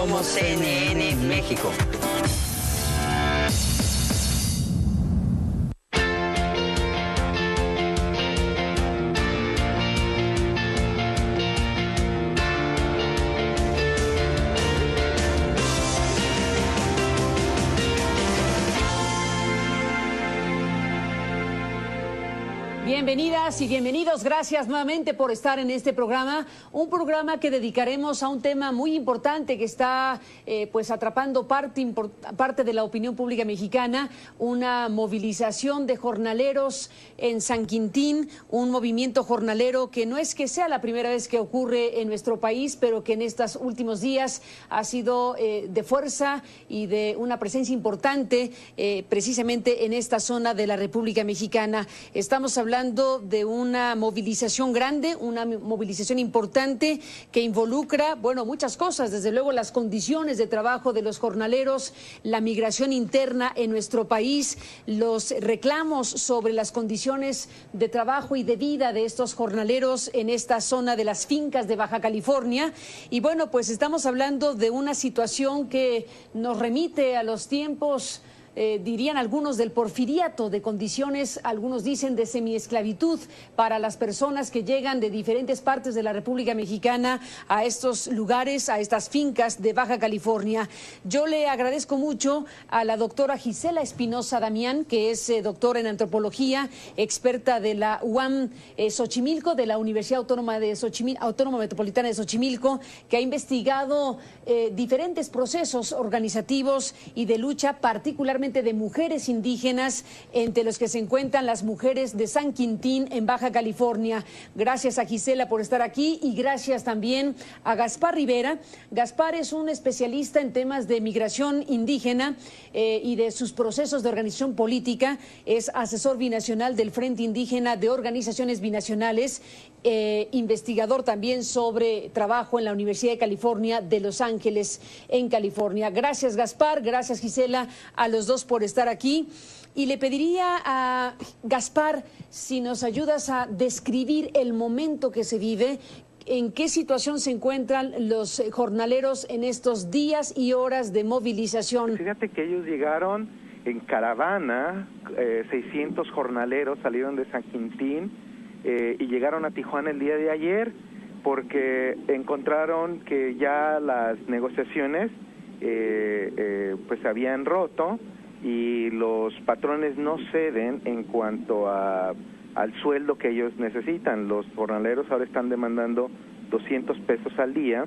Somos CNN México. Bienvenidas y bienvenidos, gracias nuevamente por estar en este programa, un programa que dedicaremos a un tema muy importante que está pues atrapando parte de la opinión pública mexicana, una movilización de jornaleros en San Quintín, un movimiento jornalero que no es que sea la primera vez que ocurre en nuestro país, pero que en estos últimos días ha sido de fuerza y de una presencia importante precisamente en esta zona de la República Mexicana. Estamos hablando de una movilización grande, una movilización importante que involucra, bueno, muchas cosas, desde luego las condiciones de trabajo de los jornaleros, la migración interna en nuestro país, los reclamos sobre las condiciones de trabajo y de vida de estos jornaleros en esta zona de las fincas de Baja California. Y bueno, pues estamos hablando de una situación que nos remite a los tiempos dirían algunos del porfiriato, de condiciones, algunos dicen de semiesclavitud para las personas que llegan de diferentes partes de la República Mexicana a estos lugares, a estas fincas de Baja California. Yo le agradezco mucho a la doctora Gisela Espinosa Damián, que es doctora en antropología, experta de la UAM Xochimilco, de la Universidad Autónoma Metropolitana de Xochimilco, que ha investigado diferentes procesos organizativos y de lucha, particularmente de mujeres indígenas, entre los que se encuentran las mujeres de San Quintín en Baja California. Gracias a Gisela por estar aquí y gracias también a Gaspar Rivera. Gaspar es un especialista en temas de migración indígena y de sus procesos de organización política. Es asesor binacional del Frente Indígena de Organizaciones Binacionales, investigador también sobre trabajo en la Universidad de California de Los Ángeles, en California. Gracias, Gaspar. Gracias, Gisela, a los dos por estar aquí. Y le pediría a Gaspar si nos ayudas a describir el momento que se vive, en qué situación se encuentran los jornaleros en estos días y horas de movilización. Fíjate que ellos llegaron en caravana, 600 jornaleros salieron de San Quintín y llegaron a Tijuana el día de ayer porque encontraron que ya las negociaciones pues se habían roto y los patrones no ceden en cuanto al sueldo que ellos necesitan. Los jornaleros ahora están demandando 200 pesos al día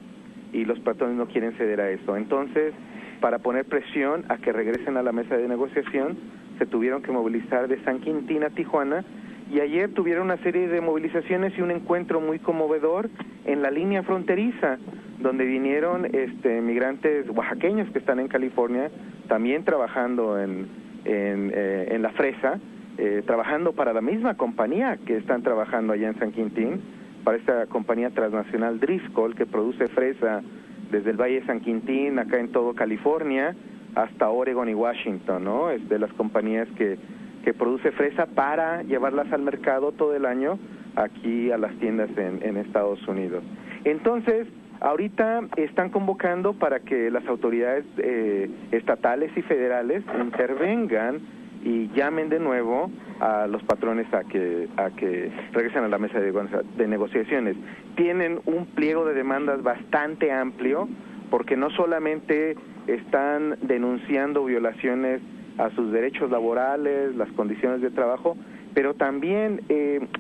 y los patrones no quieren ceder a eso. Entonces, para poner presión a que regresen a la mesa de negociación, se tuvieron que movilizar de San Quintín a Tijuana y ayer tuvieron una serie de movilizaciones y un encuentro muy conmovedor en la línea fronteriza, donde vinieron migrantes oaxaqueños que están en California, también trabajando en la fresa, trabajando para la misma compañía que están trabajando allá en San Quintín, para esta compañía transnacional Driscoll, que produce fresa desde el Valle de San Quintín, acá en todo California, hasta Oregon y Washington, ¿no? Es de las compañías que produce fresa para llevarlas al mercado todo el año aquí a las tiendas en Estados Unidos. Entonces, ahorita están convocando para que las autoridades estatales y federales intervengan y llamen de nuevo a los patrones a que regresen a la mesa de negociaciones. Tienen un pliego de demandas bastante amplio, porque no solamente están denunciando violaciones a sus derechos laborales, las condiciones de trabajo, pero también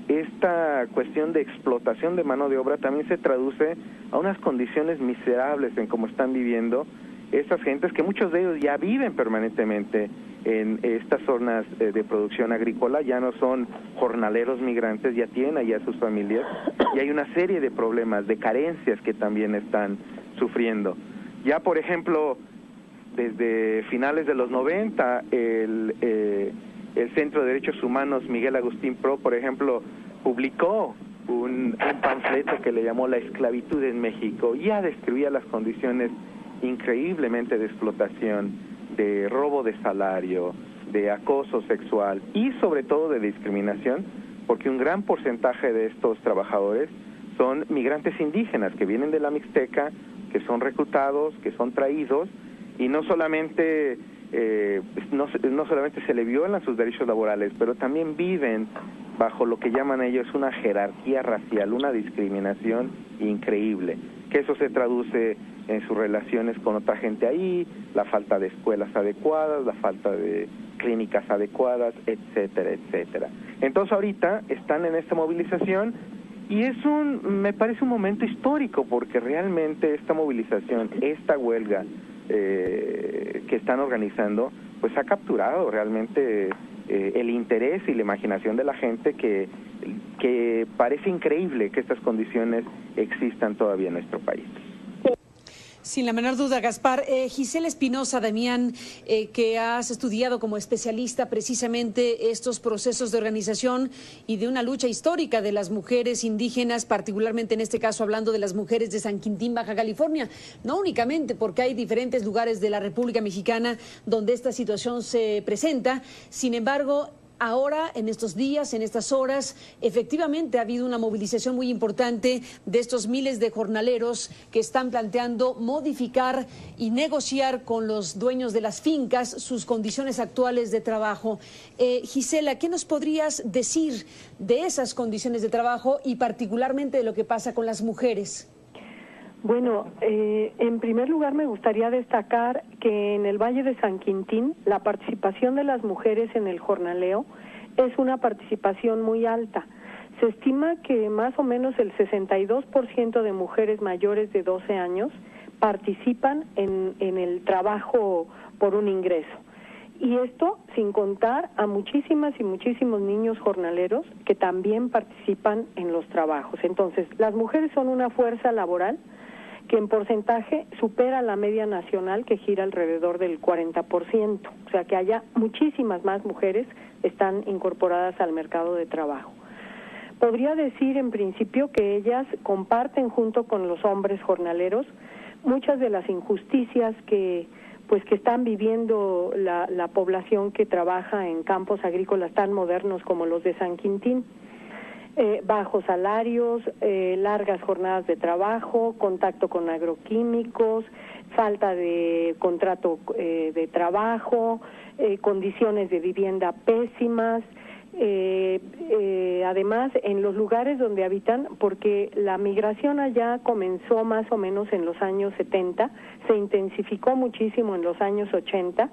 esta cuestión de explotación de mano de obra también se traduce a unas condiciones miserables en cómo están viviendo estas gentes, que muchos de ellos ya viven permanentemente en estas zonas de producción agrícola, ya no son jornaleros migrantes, ya tienen allá sus familias, y hay una serie de problemas, de carencias que también están sufriendo. Ya, por ejemplo, desde finales de los 90, el Centro de Derechos Humanos Miguel Agustín Pro, por ejemplo, publicó un panfleto que le llamó La esclavitud en México. Ya describía las condiciones increíblemente de explotación, de robo de salario, de acoso sexual y sobre todo de discriminación, porque un gran porcentaje de estos trabajadores son migrantes indígenas que vienen de la Mixteca que son reclutados, que son traídos, y no solamente no solamente se le violan sus derechos laborales, pero también viven bajo lo que llaman ellos una jerarquía racial, una discriminación increíble, que eso se traduce en sus relaciones con otra gente ahí, la falta de escuelas adecuadas, la falta de clínicas adecuadas, etcétera, etcétera. Entonces ahorita están en esta movilización y me parece un momento histórico, porque realmente esta movilización, esta huelga que están organizando, pues ha capturado realmente el interés y la imaginación de la gente, que parece increíble que estas condiciones existan todavía en nuestro país. Sin la menor duda, Gaspar. Gisela Espinosa, Damián, que has estudiado como especialista precisamente estos procesos de organización y de una lucha histórica de las mujeres indígenas, particularmente en este caso hablando de las mujeres de San Quintín, Baja California, no únicamente porque hay diferentes lugares de la República Mexicana donde esta situación se presenta, sin embargo, ahora, en estos días, en estas horas, efectivamente ha habido una movilización muy importante de estos miles de jornaleros que están planteando modificar y negociar con los dueños de las fincas sus condiciones actuales de trabajo. Gisela, ¿qué nos podrías decir de esas condiciones de trabajo y particularmente de lo que pasa con las mujeres? Bueno, en primer lugar me gustaría destacar que en el Valle de San Quintín la participación de las mujeres en el jornaleo es una participación muy alta. Se estima que más o menos el 62% de mujeres mayores de 12 años participan en el trabajo por un ingreso. Y esto sin contar a muchísimas y muchísimos niños jornaleros que también participan en los trabajos. Entonces, las mujeres son una fuerza laboral que en porcentaje supera la media nacional, que gira alrededor del 40%. O sea que haya muchísimas más mujeres están incorporadas al mercado de trabajo. Podría decir en principio que ellas comparten junto con los hombres jornaleros muchas de las injusticias que están viviendo la población que trabaja en campos agrícolas tan modernos como los de San Quintín. Bajos salarios, largas jornadas de trabajo, contacto con agroquímicos, falta de contrato de trabajo, condiciones de vivienda pésimas, además en los lugares donde habitan, porque la migración allá comenzó más o menos en los años 70, se intensificó muchísimo en los años 80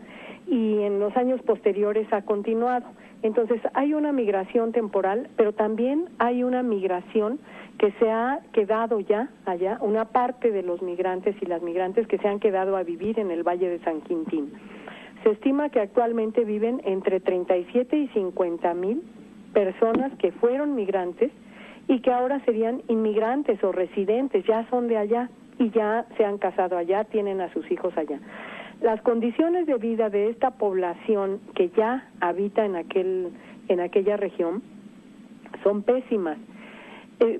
y en los años posteriores ha continuado. Entonces hay una migración temporal, pero también hay una migración que se ha quedado ya allá, una parte de los migrantes y las migrantes que se han quedado a vivir en el Valle de San Quintín. Se estima que actualmente viven entre 37 y 50 mil personas que fueron migrantes y que ahora serían inmigrantes o residentes, ya son de allá y ya se han casado allá, tienen a sus hijos allá. Las condiciones de vida de esta población que ya habita en aquella región son pésimas.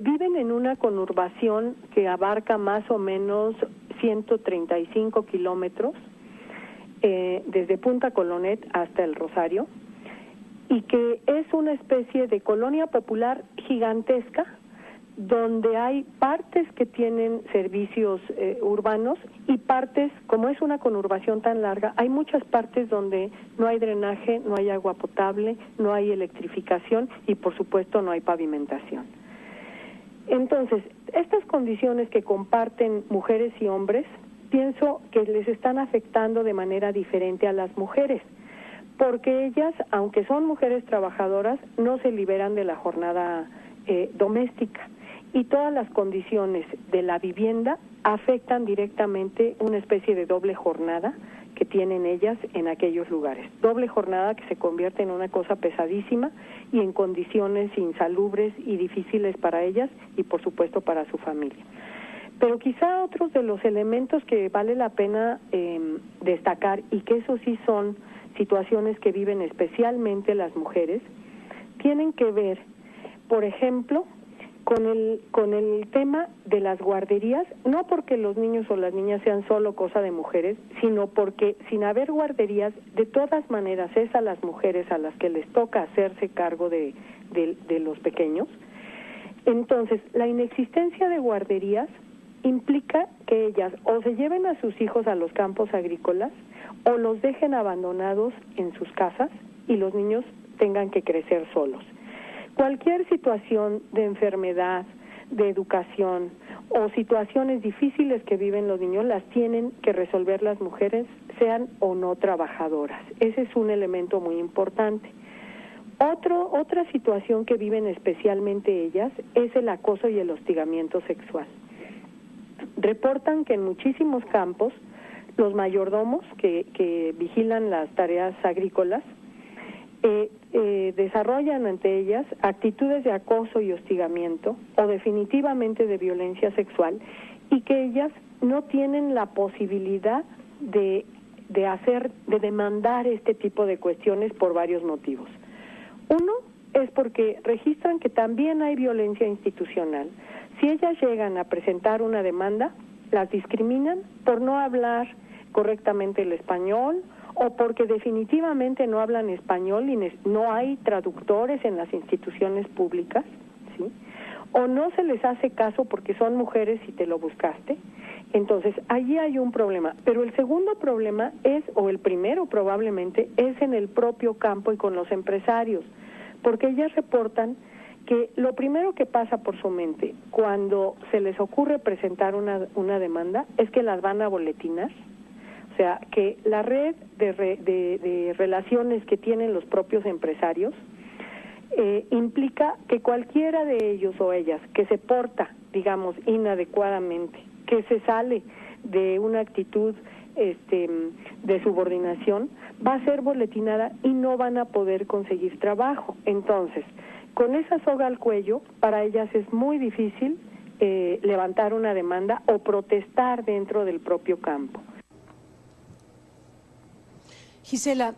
Viven en una conurbación que abarca más o menos 135 kilómetros desde Punta Colonet hasta El Rosario, y que es una especie de colonia popular gigantesca donde hay partes que tienen servicios urbanos y partes, como es una conurbación tan larga, hay muchas partes donde no hay drenaje, no hay agua potable, no hay electrificación y por supuesto no hay pavimentación. Entonces, estas condiciones que comparten mujeres y hombres, pienso que les están afectando de manera diferente a las mujeres, porque ellas, aunque son mujeres trabajadoras, no se liberan de la jornada doméstica. Y todas las condiciones de la vivienda afectan directamente una especie de doble jornada que tienen ellas en aquellos lugares. Doble jornada que se convierte en una cosa pesadísima y en condiciones insalubres y difíciles para ellas y por supuesto para su familia. Pero quizá otros de los elementos que vale la pena destacar, y que eso sí son situaciones que viven especialmente las mujeres, tienen que ver, por ejemplo, con el tema de las guarderías, no porque los niños o las niñas sean solo cosa de mujeres, sino porque sin haber guarderías, de todas maneras es a las mujeres a las que les toca hacerse cargo de los pequeños. Entonces, la inexistencia de guarderías implica que ellas o se lleven a sus hijos a los campos agrícolas o los dejen abandonados en sus casas y los niños tengan que crecer solos. Cualquier situación de enfermedad, de educación o situaciones difíciles que viven los niños las tienen que resolver las mujeres, sean o no trabajadoras. Ese es un elemento muy importante. Otra situación que viven especialmente ellas es el acoso y el hostigamiento sexual. Reportan que en muchísimos campos los mayordomos que vigilan las tareas agrícolas desarrollan ante ellas actitudes de acoso y hostigamiento o definitivamente de violencia sexual, y que ellas no tienen la posibilidad de demandar este tipo de cuestiones por varios motivos. Uno es porque registran que también hay violencia institucional. Si ellas llegan a presentar una demanda, las discriminan por no hablar correctamente el español o porque definitivamente no hablan español y no hay traductores en las instituciones públicas, ¿sí? O no se les hace caso porque son mujeres y te lo buscaste. Entonces, allí hay un problema. Pero el segundo problema es, o el primero probablemente, es en el propio campo y con los empresarios, porque ellas reportan que lo primero que pasa por su mente cuando se les ocurre presentar una demanda es que las van a boletinar. O sea, que la red de relaciones que tienen los propios empresarios implica que cualquiera de ellos o ellas que se porta, digamos, inadecuadamente, que se sale de una actitud de subordinación, va a ser boletinada y no van a poder conseguir trabajo. Entonces, con esa soga al cuello, para ellas es muy difícil levantar una demanda o protestar dentro del propio campo. Gisela,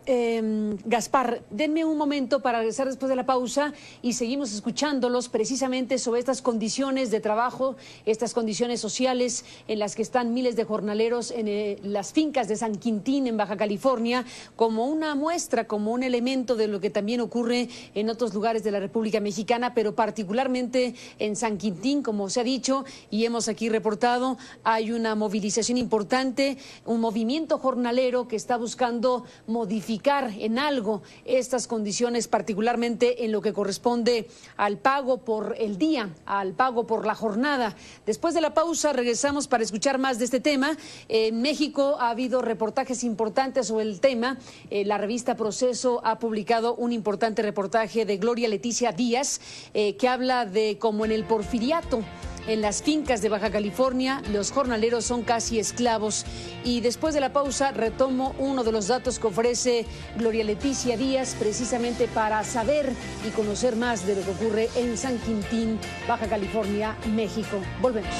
Gaspar, denme un momento para regresar después de la pausa y seguimos escuchándolos precisamente sobre estas condiciones de trabajo, estas condiciones sociales en las que están miles de jornaleros en las fincas de San Quintín, en Baja California, como una muestra, como un elemento de lo que también ocurre en otros lugares de la República Mexicana, pero particularmente en San Quintín, como se ha dicho y hemos aquí reportado, hay una movilización importante, un movimiento jornalero que está buscando modificar en algo estas condiciones, particularmente en lo que corresponde al pago por el día, al pago por la jornada. Después de la pausa regresamos para escuchar más de este tema. En México ha habido reportajes importantes sobre el tema. La revista Proceso ha publicado un importante reportaje de Gloria Leticia Díaz que habla de cómo en el porfiriato, en las fincas de Baja California, los jornaleros son casi esclavos. Y después de la pausa retomo uno de los datos que ofrece Gloria Leticia Díaz precisamente para saber y conocer más de lo que ocurre en San Quintín, Baja California, México. Volvemos.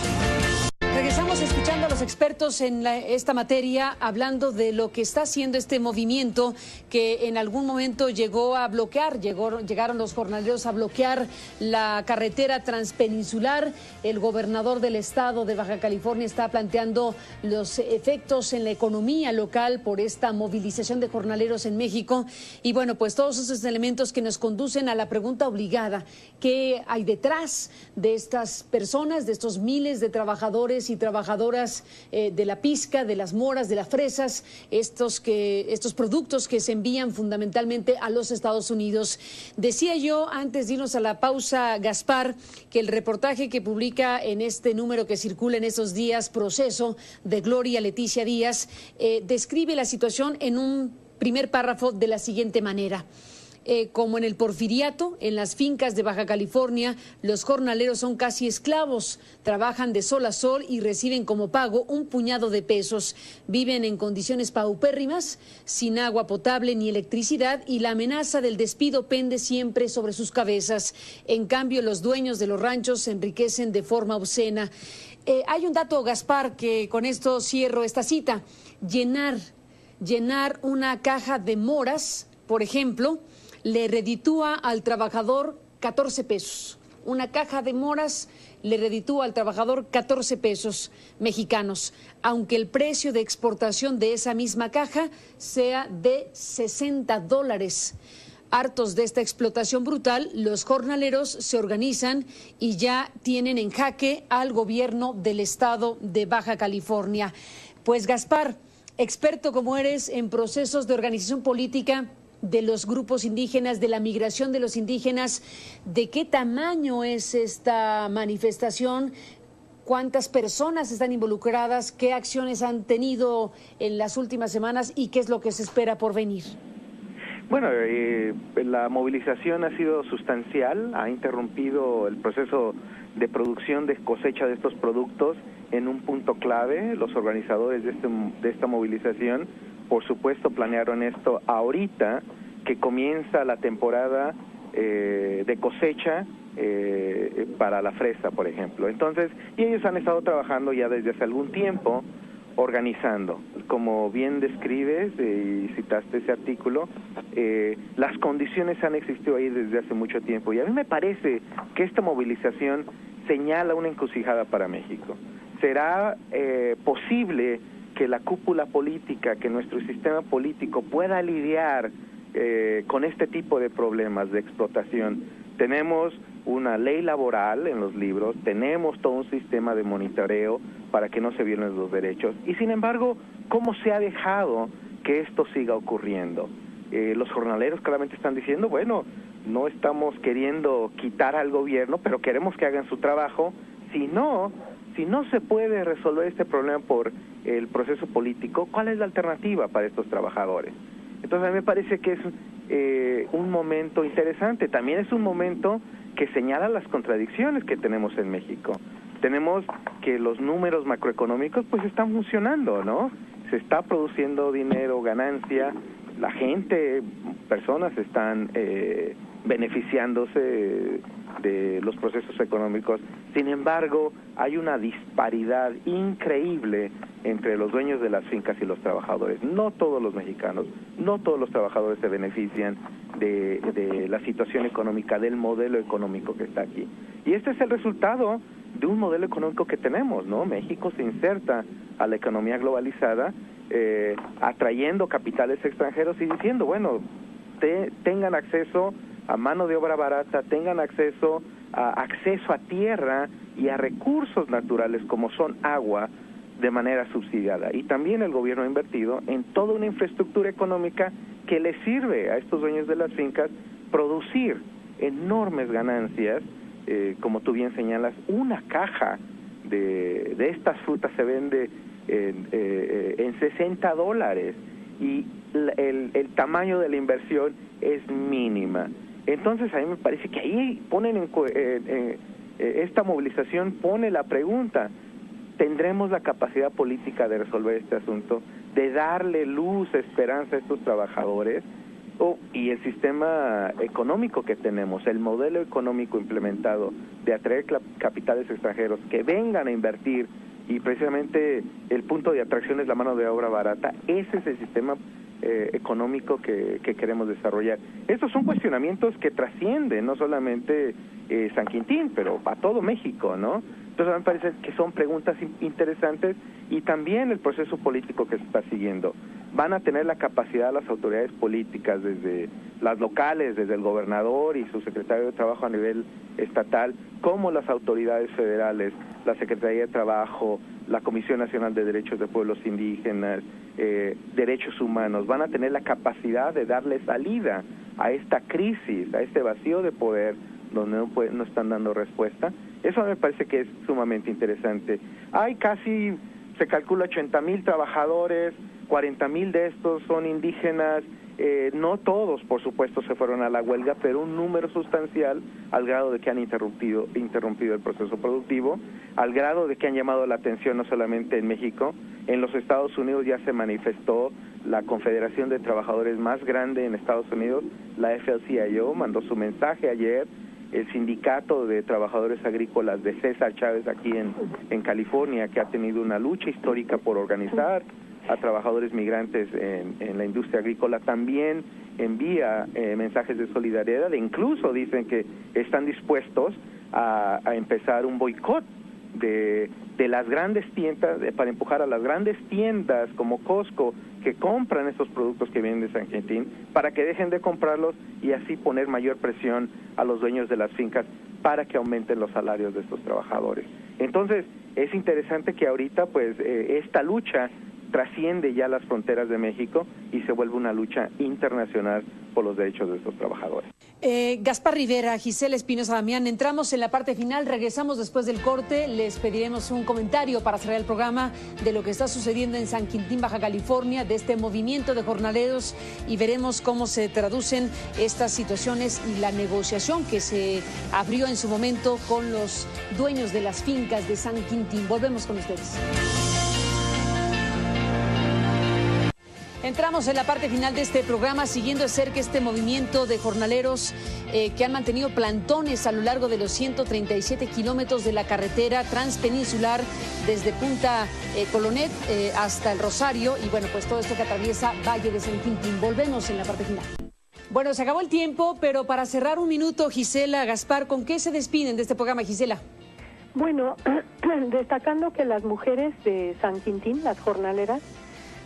Regresamos escuchando a los expertos en esta materia, hablando de lo que está haciendo este movimiento que en algún momento llegó a bloquear, llegaron los jornaleros a bloquear la carretera transpeninsular. El gobernador del estado de Baja California está planteando los efectos en la economía local por esta movilización de jornaleros en México. Y bueno, pues todos esos elementos que nos conducen a la pregunta obligada: ¿qué hay detrás de estas personas, de estos miles de trabajadores y trabajadoras de la pizca, de las moras, de las fresas, estos productos que se envían fundamentalmente a los Estados Unidos? Decía yo antes de irnos a la pausa, Gaspar, que el reportaje que publica en este número que circula en estos días, Proceso, de Gloria Leticia Díaz, describe la situación en un primer párrafo de la siguiente manera. Como en el porfiriato, en las fincas de Baja California, los jornaleros son casi esclavos, trabajan de sol a sol y reciben como pago un puñado de pesos. Viven en condiciones paupérrimas, sin agua potable ni electricidad, y la amenaza del despido pende siempre sobre sus cabezas. En cambio, los dueños de los ranchos se enriquecen de forma obscena. Hay un dato, Gaspar, que con esto cierro esta cita. Llenar una caja de moras, por ejemplo, le reditúa al trabajador 14 pesos. Una caja de moras le reditúa al trabajador 14 pesos mexicanos, aunque el precio de exportación de esa misma caja sea de $60. Hartos de esta explotación brutal, los jornaleros se organizan y ya tienen en jaque al gobierno del estado de Baja California. Pues Gaspar, experto como eres en procesos de organización política de los grupos indígenas, de la migración de los indígenas, ¿de qué tamaño es esta manifestación? ¿Cuántas personas están involucradas? ¿Qué acciones han tenido en las últimas semanas y qué es lo que se espera por venir? Bueno, la movilización ha sido sustancial, ha interrumpido el proceso de producción, de cosecha de estos productos en un punto clave. Los organizadores de esta movilización, por supuesto, planearon esto ahorita que comienza la temporada de cosecha para la fresa, por ejemplo. Entonces, y ellos han estado trabajando ya desde hace algún tiempo organizando. Como bien describes y citaste ese artículo, las condiciones han existido ahí desde hace mucho tiempo, y a mí me parece que esta movilización señala una encrucijada para México. ¿Será posible que la cúpula política, que nuestro sistema político pueda lidiar con este tipo de problemas de explotación? Tenemos una ley laboral en los libros, tenemos todo un sistema de monitoreo para que no se violen los derechos, y sin embargo, ¿cómo se ha dejado que esto siga ocurriendo? Los jornaleros claramente están diciendo, bueno, no estamos queriendo quitar al gobierno, pero queremos que hagan su trabajo. Si no se puede resolver este problema por el proceso político, ¿cuál es la alternativa para estos trabajadores? Entonces a mí me parece que es un momento interesante. También es un momento que señala las contradicciones que tenemos en México. Tenemos que los números macroeconómicos pues están funcionando, ¿no? Se está produciendo dinero, ganancia, la gente, personas están beneficiándose de los procesos económicos. Sin embargo, hay una disparidad increíble entre los dueños de las fincas y los trabajadores. No todos los mexicanos, no todos los trabajadores se benefician de la situación económica, del modelo económico que está aquí. Y este es el resultado de un modelo económico que tenemos, ¿no? México se inserta a la economía globalizada, atrayendo capitales extranjeros y diciendo, bueno, tengan acceso a mano de obra barata, tengan acceso a tierra y a recursos naturales como son agua de manera subsidiada. Y también el gobierno ha invertido en toda una infraestructura económica que le sirve a estos dueños de las fincas producir enormes ganancias. Como tú bien señalas, una caja de estas frutas se vende en $60 y el tamaño de la inversión es mínima. Entonces a mí me parece que ahí ponen esta movilización pone la pregunta: ¿tendremos la capacidad política de resolver este asunto, de darle luz, esperanza a estos trabajadores? Y el sistema económico que tenemos, el modelo económico implementado de atraer capitales extranjeros que vengan a invertir, y precisamente el punto de atracción es la mano de obra barata, ese es el sistema económico que queremos desarrollar. Estos son cuestionamientos que trascienden no solamente San Quintín, pero a todo México, ¿no? Entonces me parece que son preguntas interesantes, y también el proceso político que se está siguiendo. Van a tener la capacidad las autoridades políticas, desde las locales, desde el gobernador y su secretario de Trabajo a nivel estatal, como las autoridades federales, la Secretaría de Trabajo, la Comisión Nacional de Derechos de Pueblos Indígenas, Derechos Humanos, van a tener la capacidad de darle salida a esta crisis, a este vacío de poder donde no están dando respuesta. Eso me parece que es sumamente interesante. Hay casi, se calcula 80,000 trabajadores, 40,000 de estos son indígenas. No todos, por supuesto, se fueron a la huelga, pero un número sustancial, al grado de que han interrumpido el proceso productivo, al grado de que han llamado la atención no solamente en México. En los Estados Unidos ya se manifestó la Confederación de Trabajadores más grande en Estados Unidos, la AFL-CIO, mandó su mensaje ayer. El Sindicato de Trabajadores Agrícolas de César Chávez aquí en California, que ha tenido una lucha histórica por organizar a trabajadores migrantes en la industria agrícola, también envía mensajes de solidaridad, e incluso dicen que están dispuestos a empezar un boicot de las grandes tiendas, para empujar a las grandes tiendas como Costco que compran estos productos que vienen de San Quintín, para que dejen de comprarlos y así poner mayor presión a los dueños de las fincas para que aumenten los salarios de estos trabajadores. Entonces, es interesante que ahorita pues esta lucha trasciende ya las fronteras de México y se vuelve una lucha internacional por los derechos de estos trabajadores. Gaspar Rivera, Gisela Espinosa Damián, entramos en la parte final, regresamos después del corte, les pediremos un comentario para cerrar el programa de lo que está sucediendo en San Quintín, Baja California, de este movimiento de jornaleros y veremos cómo se traducen estas situaciones y la negociación que se abrió en su momento con los dueños de las fincas de San Quintín. Volvemos con ustedes. Entramos en la parte final de este programa, siguiendo de cerca este movimiento de jornaleros que han mantenido plantones a lo largo de los 137 kilómetros de la carretera transpeninsular desde Punta Colonet hasta el Rosario y bueno, pues todo esto que atraviesa Valle de San Quintín. Volvemos en la parte final. Bueno, se acabó el tiempo, pero para cerrar un minuto, Gisela, Gaspar, ¿con qué se despiden de este programa, Gisela? Bueno, destacando que las mujeres de San Quintín, las jornaleras,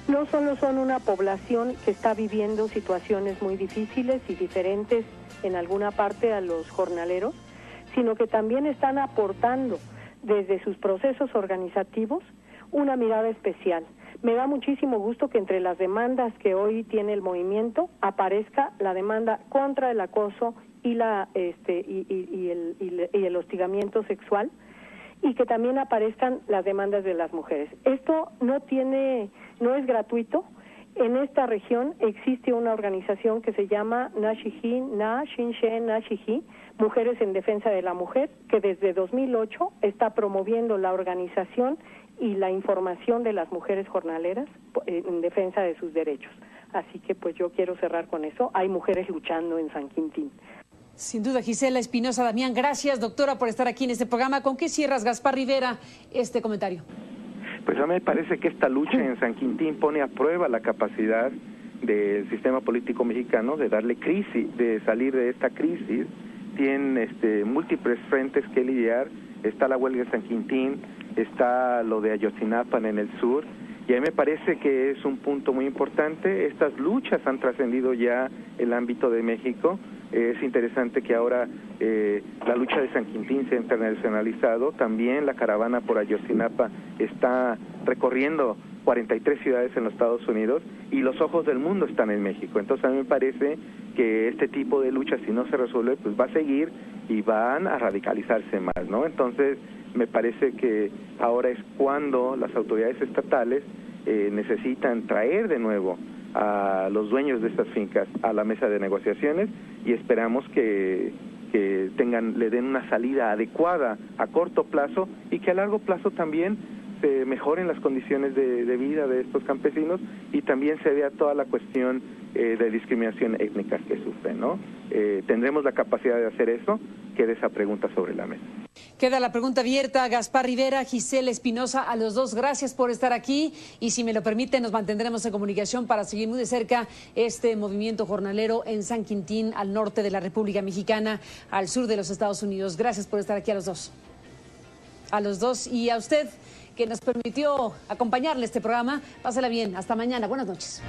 no solo son una población que está viviendo situaciones muy difíciles y diferentes en alguna parte a los jornaleros, sino que también están aportando desde sus procesos organizativos una mirada especial. Me da muchísimo gusto que entre las demandas que hoy tiene el movimiento aparezca la demanda contra el acoso y el hostigamiento sexual, y que también aparezcan las demandas de las mujeres. Esto no es gratuito. En esta región existe una organización que se llama Nashiji, Mujeres en Defensa de la Mujer, que desde 2008 está promoviendo la organización y la información de las mujeres jornaleras en defensa de sus derechos. Así que pues yo quiero cerrar con eso. Hay mujeres luchando en San Quintín. Sin duda, Gisela Espinosa Damián, gracias, doctora, por estar aquí en este programa. ¿Con qué cierras, Gaspar Rivera, este comentario? Pues a mí me parece que esta lucha en San Quintín pone a prueba la capacidad del sistema político mexicano de darle crisis, de salir de esta crisis. Tienen múltiples frentes que lidiar. Está la huelga de San Quintín, está lo de Ayotzinapa en el sur, y a mí me parece que es un punto muy importante. Estas luchas han trascendido ya el ámbito de México. Es interesante que ahora la lucha de San Quintín se ha internacionalizado. También la caravana por Ayotzinapa está recorriendo 43 ciudades en los Estados Unidos y los ojos del mundo están en México. Entonces a mí me parece que este tipo de lucha, si no se resuelve, pues va a seguir y van a radicalizarse más, ¿no? Entonces me parece que ahora es cuando las autoridades estatales necesitan traer de nuevo a los dueños de estas fincas a la mesa de negociaciones y esperamos que le den una salida adecuada a corto plazo y que a largo plazo también se mejoren las condiciones de vida de estos campesinos y también se vea toda la cuestión de discriminación étnica que sufren, ¿no? ¿Tendremos la capacidad de hacer eso? Queda esa pregunta sobre la mesa. Queda la pregunta abierta. Gaspar Rivera, Gisela Espinosa, a los dos, gracias por estar aquí y si me lo permiten nos mantendremos en comunicación para seguir muy de cerca este movimiento jornalero en San Quintín, al norte de la República Mexicana, al sur de los Estados Unidos. Gracias por estar aquí a los dos. A los dos y a usted que nos permitió acompañarle este programa. Pásela bien. Hasta mañana. Buenas noches.